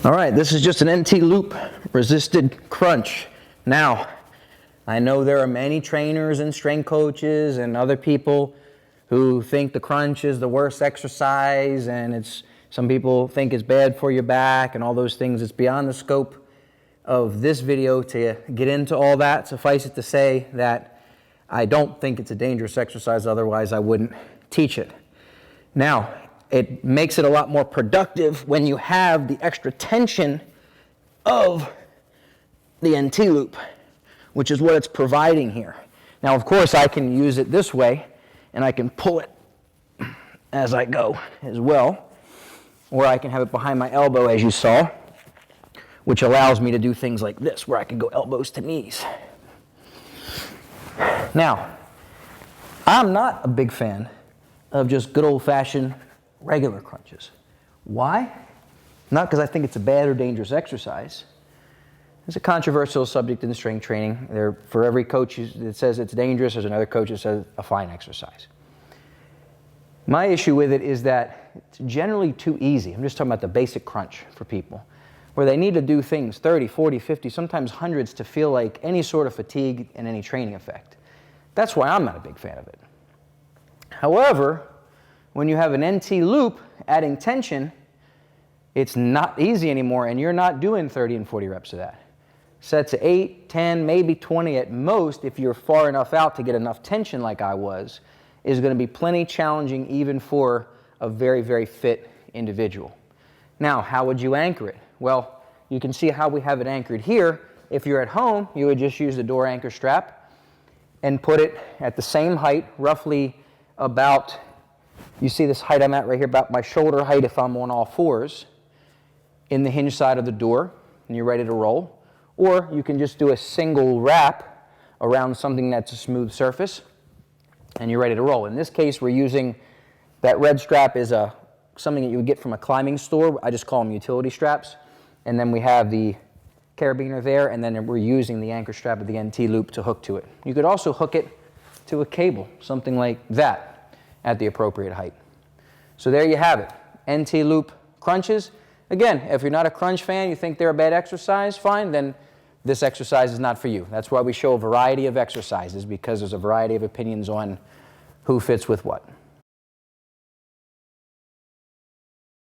All right, this is just an NT loop resisted crunch. Now, I know there are many trainers and strength coaches and other people who think the crunch is the worst exercise, and some people think it's bad for your back and all those things. It's beyond the scope of this video to get into all that. Suffice it to say that I don't think it's a dangerous exercise, otherwise I wouldn't teach it. Now, it makes it a lot more productive when you have the extra tension of the NT loop, which is what it's providing here. Now, of course, I can use it this way, and I can pull it as I go as well, or I can have it behind my elbow, as you saw, which allows me to do things like this, where I can go elbows to knees. Now, I'm not a big fan of just good old-fashioned regular crunches. Why? Not because I think it's a bad or dangerous exercise. It's a controversial subject in strength training. For every coach that says it's dangerous, there's another coach that says a fine exercise. My issue with it is that it's generally too easy. I'm just talking about the basic crunch for people, where they need to do things 30, 40, 50, sometimes hundreds to feel like any sort of fatigue and any training effect. That's why I'm not a big fan of it. However, when you have an NT loop adding tension, it's not easy anymore, and you're not doing 30 and 40 reps of that. Sets of 8, 10, maybe 20 at most, if you're far enough out to get enough tension like I was, is going to be plenty challenging even for a very, very fit individual. Now, how would you anchor it? Well, you can see how we have it anchored here. If you're at home, you would just use the door anchor strap and put it at the same height, roughly about, you see this height I'm at right here, about my shoulder height if I'm on all fours, in the hinge side of the door, and you're ready to roll. Or you can just do a single wrap around something that's a smooth surface, and you're ready to roll. In this case, we're using that red strap is something that you would get from a climbing store. I just call them utility straps. And then we have the carabiner there, and then we're using the anchor strap of the NT loop to hook to it. You could also hook it to a cable, something like that, at the appropriate height. So there you have it, NT loop crunches. Again, if you're not a crunch fan, you think they're a bad exercise, fine, then this exercise is not for you. That's why we show a variety of exercises, because there's a variety of opinions on who fits with what.